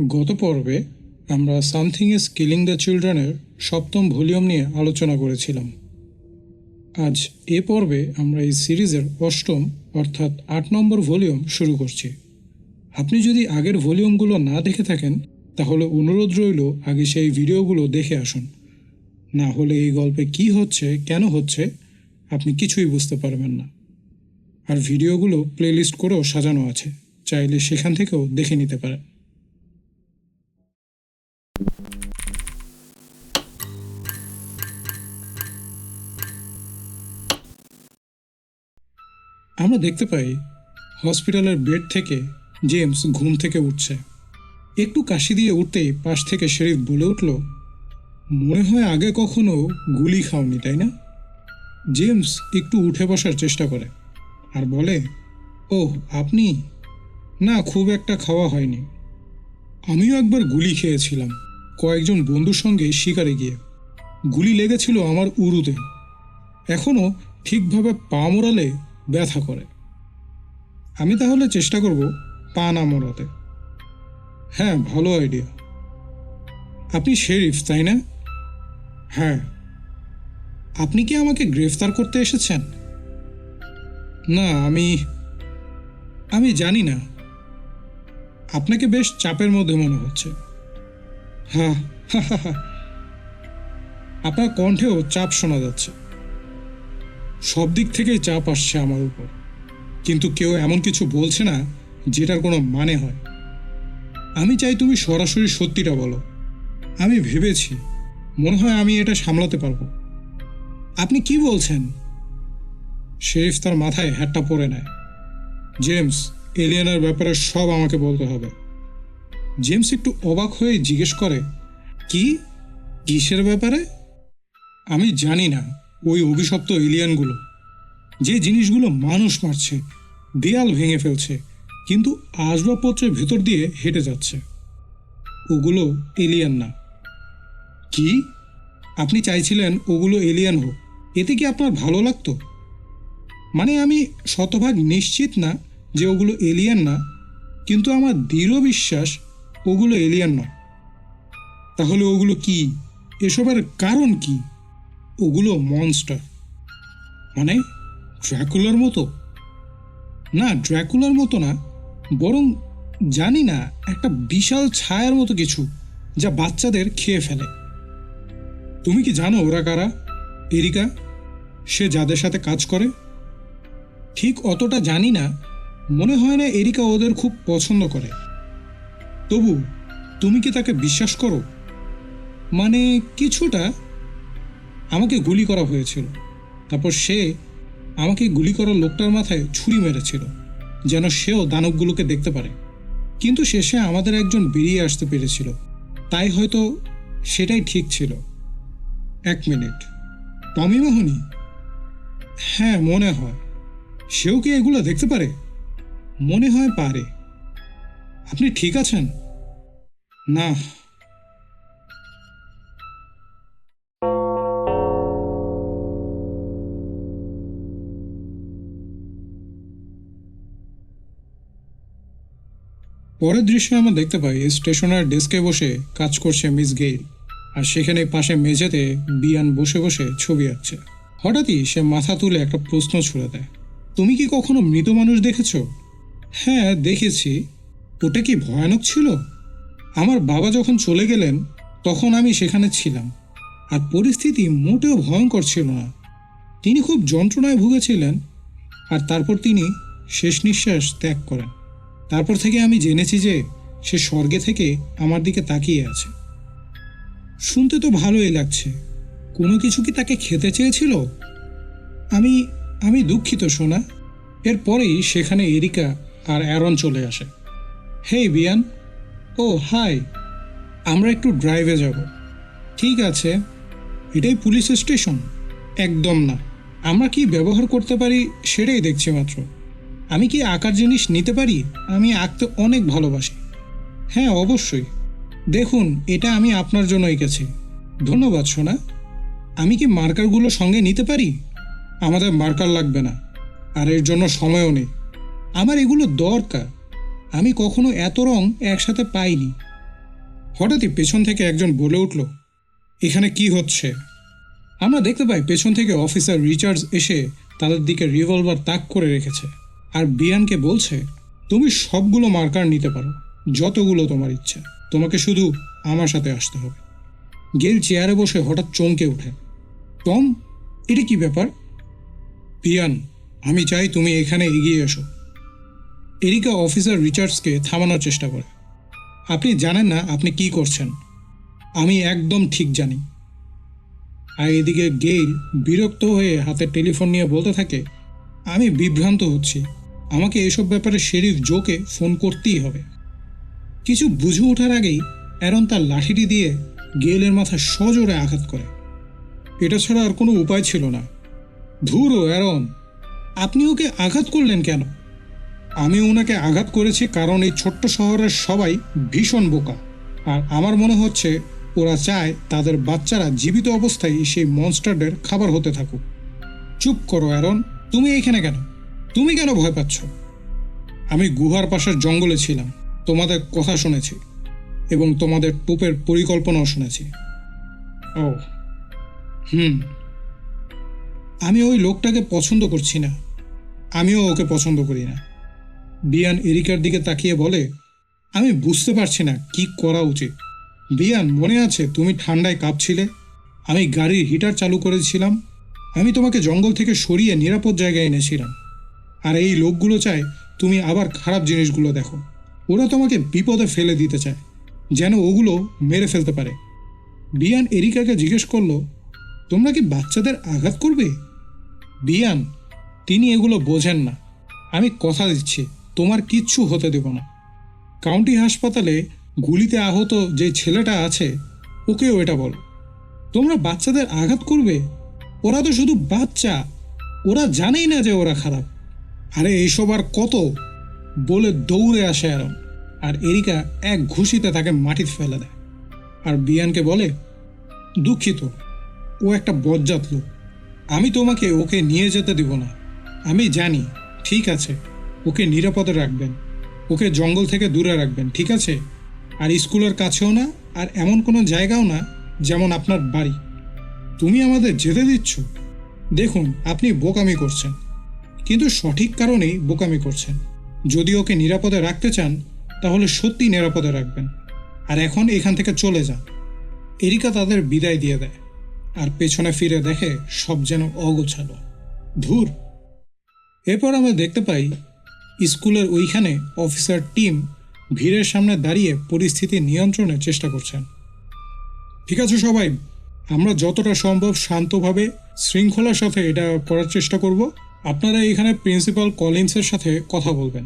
গত পর্বে আমরা সামথিং ইজ কিলিং দ্য চিলড্রেনের সপ্তম ভলিউম নিয়ে আলোচনা করেছিলাম। আজ এ পর্বে আমরা এই সিরিজের অষ্টম অর্থাৎ ৮ নম্বর ভলিউম শুরু করছি। আপনি যদি আগের ভলিউমগুলো না দেখে থাকেন তাহলে অনুরোধ রইল আগে সেই ভিডিওগুলো দেখে আসুন, না হলে এই গল্পে কি হচ্ছে কেন হচ্ছে আপনি কিছুই বুঝতে পারবেন না। আর ভিডিওগুলো প্লেলিস্ট করেও সাজানো আছে, চাইলে সেখান থেকেও দেখে নিতে পারেন। আমরা দেখতে পাই হসপিটালের বেড থেকে জেমস ঘুম থেকে উঠছে। একটু কাশি দিয়ে উঠতেই পাশ থেকে শেরিফ বলে উঠল, মনে হয় আগে কখনো গুলি খাওনি, তাই না? জেমস একটু উঠে বসার চেষ্টা করে আর বলে, ওহ আপনি? না, খুব একটা খাওয়া হয়নি। আমিও একবার গুলি খেয়েছিলাম কয়েকজন বন্ধুর সঙ্গে শিকারে গিয়ে। গুলি লেগেছিল আমার উরুতে, এখনও ঠিকভাবে পা মোড়ালে ব্যথা করে। আমি তাহলে চেষ্টা করব পা না মোড়াতে। হ্যাঁ, ভালো আইডিয়া। আপনি শেরিফ, তাই না? হ্যাঁ। আপনি কি আমাকে গ্রেফতার করতে এসেছেন? না, আমি জানি না। আপনাকে বেশ চাপের মধ্যে মনে হচ্ছে। হ্যাঁ, আপনার কণ্ঠেও চাপ শোনা যাচ্ছে। সব দিক থেকেই চাপ আসছে আমার উপর, কিন্তু কেউ এমন কিছু বলছে না যেটার কোনো মানে হয়। আমি চাই তুমি সরাসরি সত্যিটা বলো। আমি ভেবেছি, মনে হয় আমি এটা সামলাতে পারবো। আপনি কি বলছেন? শেরিফ তার মাথায় হ্যাটটা পরে নেয়। জেমস, এলিয়েনের ব্যাপারে সব আমাকে বলতে হবে। জেমস একটু অবাক হয়ে জিজ্ঞেস করে, কি? কিসের ব্যাপারে? আমি জানি না। ওই অভিশপ্ত এলিয়েনগুলো, যে জিনিসগুলো মানুষ মারছে, দেয়াল ভেঙে ফেলছে, কিন্তু আসবাবপত্রের ভেতর দিয়ে হেঁটে যাচ্ছে, ওগুলো এলিয়েন না। কি? আপনি চাইছিলেন ওগুলো এলিয়েন হোক, এতে কি আপনার ভালো লাগতো? মানে আমি শতভাগ নিশ্চিত না যে ওগুলো এলিয়েন না, কিন্তু আমার দৃঢ় বিশ্বাস ওগুলো এলিয়েন নয়। তাহলে ওগুলো কি? এসবের কারণ কি? ওগুলো মনস্টার। মানে ড্র্যাকুলার মতো? না, ড্র্যাকুলার মতো না, বরং জানি না, একটা বিশাল ছায়ার মতো কিছু যা বাচ্চাদের খেয়ে ফেলে। তুমি কি জানো ওরা কারা? এরিকা, সে যাদের সাথে কাজ করে? ঠিক অতটা জানি না, মনে হয় না এরিকা ওদের খুব পছন্দ করে। তবু তুমি কি তাকে বিশ্বাস করো? মানে কিছুটা। আমাকে গুলি করা হয়েছিল, তারপর সে আমাকে গুলি করা লোকটার মাথায় ছুরি মেরেছিল যেন সেও দানবগুলোকে দেখতে পারে, কিন্তু শেষে আমাদের একজন বেরিয়ে আসতে পেরেছিল, তাই হয়তো সেটাই ঠিক ছিল। 1 মিনিট, টমি মাহনি? হ্যাঁ, মনে হয়। সেও কি এগুলো দেখতে পারে? মনে হয় পারে। আপনি ঠিক আছেন? না। পরের দৃশ্যে আমরা দেখতে পাই স্টেশনের ডেস্কে বসে কাজ করছে মিস গেইল, আর সেখানে পাশে মেঝেতে বিয়ান বসে বসে ছবি আঁকছে। হঠাৎই সে মাথা তুলে একটা প্রশ্ন ছুড়ে দেয়, তুমি কি কখনো মৃত মানুষ দেখেছ? হ্যাঁ, দেখেছি। ওটা কি ভয়ানক ছিল? আমার বাবা যখন চলে গেলেন তখন আমি সেখানে ছিলাম, আর পরিস্থিতি মোটেও ভয়ঙ্কর ছিল না। তিনি খুব যন্ত্রণায় ভুগেছিলেন, আর তারপর তিনি শেষ নিঃশ্বাস ত্যাগ করেন। তারপর থেকে আমি জেনেছি যে সে স্বর্গে থেকে আমার দিকে তাকিয়ে আছে। শুনতে তো ভালোই লাগছে। কোনো কিছু কি তাকে খেতে চেয়েছিল? আমি আমি দুঃখিত সোনা। এরপরেই সেখানে এরিকা আর অ্যারন চলে আসে। হেই বিয়ান। ও হাই। আমরা একটু ড্রাইভে যাব। ঠিক আছে। এটাই পুলিশ স্টেশন? একদম না, আমরা কি ব্যবহার করতে পারি সেটাই দেখছি মাত্র। আমি কি আঁকার জিনিস নিতে পারি? আমি আঁকতে অনেক ভালোবাসি। হ্যাঁ, অবশ্যই। দেখুন, এটা আমি আপনার জন্য এঁকেছি। ধন্যবাদ সোনা। আমি কি মার্কারগুলো সঙ্গে নিতে পারি? আমাদের মার্কার লাগবে না, আর এর জন্য সময়ও নেই। আমার এগুলো দরকার। আমি কখনো এত রং একসাথে পাইনি। হঠাৎই পেছন থেকে একজন বলে উঠল, এখানে কি হচ্ছে? আমরা দেখতে পাই পেছন থেকে অফিসার রিচার্ডস এসে তাদের দিকে রিভলভার তাক করে রেখেছে আর বিয়ানকে বলছে, তুমি সবগুলো মার্কার নিতে পারো, যতগুলো তোমার ইচ্ছা, তোমাকে শুধু আমার সাথে আসতে হবে। গেল চেয়ারে বসে হঠাৎ চমকে ওঠে। টম, এটা কি ব্যাপার? বিয়ান, আমি চাই তুমি এখানে এগিয়ে এসো। এরিকা অফিসার রিচার্ডসকে থামানোর চেষ্টা করে। আপনি জানেন না আপনি কি করছেন। আমি একদম ঠিক জানি। আর এদিকে গেইল বিরক্ত হয়ে হাতে টেলিফোন নিয়ে বলতে থাকে, আমি বিভ্রান্ত হচ্ছি, আমাকে এসব ব্যাপারে শেরিফ জোকে ফোন করতেই হবে। কিছু বুঝে ওঠার আগেই অ্যারন তার লাঠিটি দিয়ে গেইলের মাথায় সজোরে আঘাত করে। এটা ছাড়া আর কোনো উপায় ছিল না। ধুরো অ্যারন, আপনি ওকে আঘাত করলেন কেন? আমি ওনাকে আঘাত করেছি কারণ এই ছোট্ট শহরের সবাই ভীষণ বোকা, আর আমার মনে হচ্ছে ওরা চায় তাদের বাচ্চারা জীবিত অবস্থায় সেই মনস্টারদের খাবার হতে থাকুক। চুপ করো অ্যারন, তুমি এখানে কেন? তুমি কেন ভয় পাচ্ছ? আমি গুহার পাশের জঙ্গলে ছিলাম, তোমাদের কথা শুনেছি এবং তোমাদের টোপের পরিকল্পনাও শুনেছি। ও আমি ওই লোকটাকে পছন্দ করছি না। আমিও ওকে পছন্দ করি না। বিয়ান এরিকার দিকে তাকিয়ে বলে, আমি বুঝতে পারছি না কি করা উচিত। বিয়ান, মনে আছে তুমি ঠান্ডায় কাঁপছিলে? আমি গাড়ির হিটার চালু করেছিলাম। আমি তোমাকে জঙ্গল থেকে সরিয়ে নিরাপদ জায়গায় এনেছিলাম। আর এই লোকগুলো চায় তুমি আবার খারাপ জিনিসগুলো দেখো। ওরা তোমাকে বিপদে ফেলে দিতে চায়, যেন ওগুলো মেরে ফেলতে পারে। বিয়ান এরিকাকে জিজ্ঞেস করলো, তোমরা কি বাচ্চাদের আঘাত করবে? বিয়ান, তিনি এগুলো বোঝেন না। আমি কথা দিচ্ছি তোমার কিচ্ছু হতে দেব না। কাউন্টি হাসপাতালে গুলিতে আহত যে ছেলেটা আছে ওকেও এটা বলো। তোমরা বাচ্চাদের আঘাত করবে? ওরা তো শুধু বাচ্চা, ওরা জানেই না যে ওরা খারাপ। আরে এইসব আর কত, বলে দৌড়ে আসে অ্যারন, আর এরিকা এক ঘুষিতে তাকে মাটিতে ফেলে দেয়। আর বিয়ানকে বলে, দুঃখিত, ও একটা বজ্জাত লোক, আমি তোমাকে ওকে নিয়ে যেতে দিব না। আমি জানি, ঠিক আছে, ওকে নিরাপদে রাখবেন, ওকে জঙ্গল থেকে দূরে রাখবেন, ঠিক আছে? আর স্কুলের কাছেও না, আর এমন কোনো জায়গাও না যেমন আপনার বাড়ি। তুমি আমাদের যেতে দিচ্ছ? দেখুন, আপনি বোকামি করছেন, কিন্তু সঠিক কারণেই বোকামি করছেন। যদি ওকে নিরাপদে রাখতে চান তাহলে সত্যি নিরাপদে রাখবেন, আর এখন এখান থেকে চলে যান। এরিকা তাদের বিদায় দিয়ে দেয়, আর পেছনে ফিরে দেখে সব যেন অগোছালো। ধুর। এরপর আমরা দেখতে পাই স্কুলের ওইখানে অফিসার টিম ভিড়ের সামনে দাঁড়িয়ে পরিস্থিতি নিয়ন্ত্রণের চেষ্টা করছেন। ঠিক আছে সবাই, আমরা যতটা সম্ভব শান্তভাবে শৃঙ্খলার সাথে এটা করার চেষ্টা করব। আপনারা এখানে প্রিন্সিপাল কলিন্সের সাথে কথা বলবেন।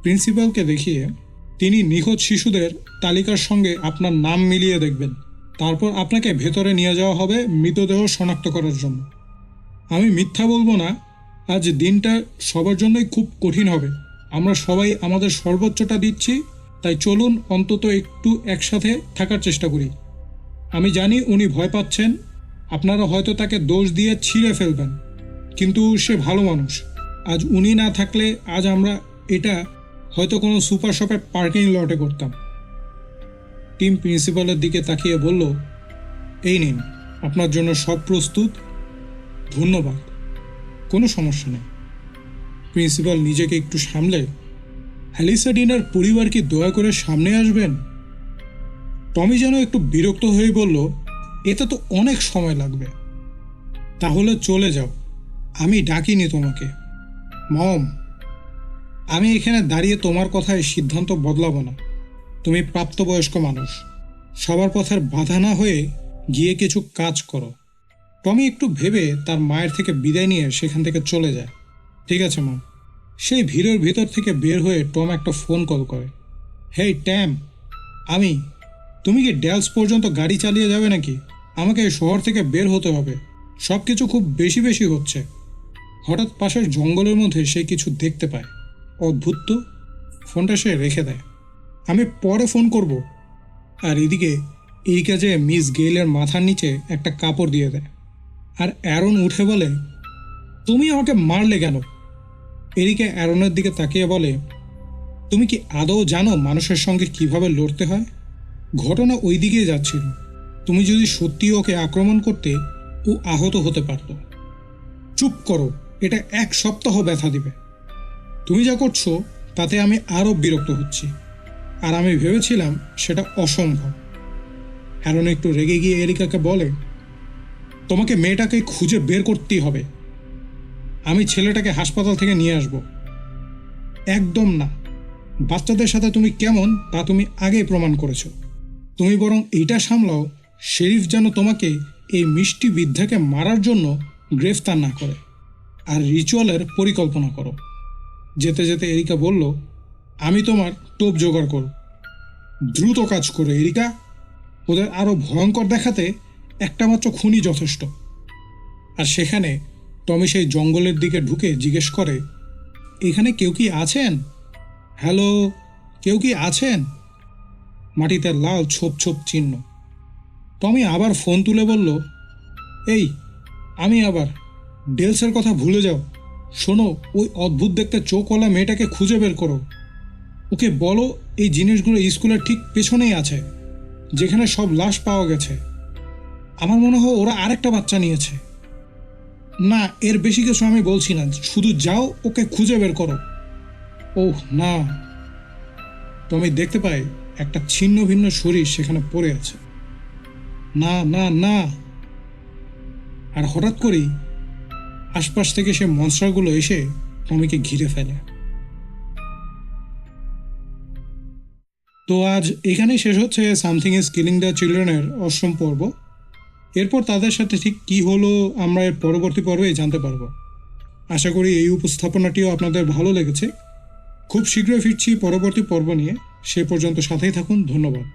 প্রিন্সিপালকে দেখিয়ে তিনি নিখোঁজ শিশুদের তালিকার সঙ্গে আপনার নাম মিলিয়ে দেখবেন। তারপর আপনাকে ভেতরে নিয়ে যাওয়া হবে মৃতদেহ শনাক্ত করার জন্য। আমি মিথ্যা বলবো না, আজ দিনটা সবার জন্যই খুব কঠিন হবে। আমরা সবাই আমাদের সর্বোচ্চটা দিচ্ছি, তাই চলুন অন্তত একটু একসাথে থাকার চেষ্টা করি। আমি জানি উনি ভয় পাচ্ছেন, আপনারা হয়তো তাকে দোষ দিয়ে ছিঁড়ে ফেলবেন, কিন্তু সে ভালো মানুষ। আজ উনি না থাকলে আজ আমরা এটা হয়তো কোনো সুপার শপের পার্কিং লটে করতাম। টিম প্রিন্সিপালের দিকে তাকিয়ে বলল, এই নিন, আপনার জন্য সব প্রস্তুত। ধন্যবাদ। কোনো সমস্যা নেই। প্রিন্সিপাল নিজেকে একটু সামলে, অ্যালিসা ডিনার পরিবার কি দয়া করে সামনে আসবেন? টমি যেন একটু বিরক্ত হয়ে বলল, এতে তো অনেক সময় লাগবে। তাহলে চলে যাও, আমি ডাকিনি তোমাকে। মম, আমি এখানে দাঁড়িয়ে তোমার কথায় সিদ্ধান্ত বদলাবো না। তুমি প্রাপ্তবয়স্ক মানুষ, সবার পথের বাধা না হয়ে গিয়ে কিছু কাজ করো। টমি একটু ভেবে তার মায়ের থেকে বিদায় নিয়ে সেখান থেকে চলে যায়। ঠিক আছে মম। সেই ভিড়ের ভিতর থেকে বের হয়ে টম একটা ফোন কল করে। হেই ট্যাম, আমি। তুমি কি ড্যালস পর্যন্ত গাড়ি চালিয়ে যাবে নাকি? আমাকে এই শহর থেকে বের হতে হবে, সব কিছু খুব বেশি বেশি হচ্ছে। হঠাৎ পাশের জঙ্গলের মধ্যে সে কিছু দেখতে পায়। অদ্ভুত তো। ফোনটা সে রেখে দেয়। আমি পরে ফোন করব। আর এদিকে এই কাজে মিস গেইলের মাথার নিচে একটা কাপড় দিয়ে দেয়। আর অ্যারন উঠে বলে, তুমি আমাকে মারলে কেন? এদিকে অ্যারনের দিকে তাকিয়ে বলে, তুমি কি আদৌ জানো মানুষের সঙ্গে কিভাবে লড়তে হয়? ঘটনা ওই দিকেই যাচ্ছিল। তুমি যদি সত্যি ওকে আক্রমণ করতে, ও আহত হতে পারত। চুপ করো, এটা 1 সপ্তাহ ব্যথা দিবে। তুমি যা করছো তাতে আমি আরও বিরক্ত হচ্ছি, আর আমি ভেবেছিলাম সেটা অসম্ভব। হ্যারন একটু রেগে গিয়ে এরিকাকে বলে, তোমাকে মেয়েটাকে খুঁজে বের করতেই হবে। আমি ছেলেটাকে হাসপাতাল থেকে নিয়ে আসব। একদম না, বাচ্চাদের সাথে তুমি কেমন তা তুমি আগেই প্রমাণ করেছো। তুমি বরং এইটা সামলাও, শেরিফ যেন তোমাকে এই মিষ্টি বৃদ্ধাকে মারার জন্য গ্রেফতার না করে, আর রিচুয়ালের পরিকল্পনা করো। যেতে যেতে এরিকা বলল, আমি তোমার টোপ জোগাড় করব। দ্রুত কাজ করো এরিকা, ওদের আরও ভয়ঙ্কর দেখাতে একটা মাত্র খুনই যথেষ্ট। আর সেখানে টমি সেই জঙ্গলের দিকে ঢুকে জিজ্ঞেস করে, এখানে কেউ কি আছেন? হ্যালো, কেউ কি আছেন? মাটিতে লাল ছোপ ছোপ চিহ্ন। টমি আবার ফোন তুলে বলল, এই আমি আবার। ডেলসের কথা ভুলে যাও। শোনো, ওই অদ্ভুত দেখতে চোখওয়ালা মেয়েটাকে খুঁজে বের করো। ওকে বলো এই জিনিসগুলো স্কুলের ঠিক পেছনেই আছে, যেখানে সব লাশ পাওয়া গেছে। আমার মনে হয় ওরা আরেকটা বাচ্চা নিয়েছে। না, এর বেশি কিছু আমি বলছি না, শুধু যাও ওকে খুঁজে বের করো। ওহ না। টমি দেখতে পাই একটা ছিন্ন ভিন্ন শরীর সেখানে পড়ে আছে। না না না। আর হঠাৎ করেই আশপাশ থেকে সে মনস্টারগুলো এসে টমিকে ঘিরে ফেলে। তো আজ এখানেই শেষ হচ্ছে সামথিং ইজ কিলিং দ্য চিলড্রেনের 8ম পর্ব। এরপর তাদের সাথে ঠিক কী হলো আমরা এর পরবর্তী পর্বে জানতে পারবো। আশা করি এই উপস্থাপনাটিও আপনাদের ভালো লেগেছে। খুব শীঘ্রই ফিরছি পরবর্তী পর্ব নিয়ে। সে পর্যন্ত সাথেই থাকুন। ধন্যবাদ।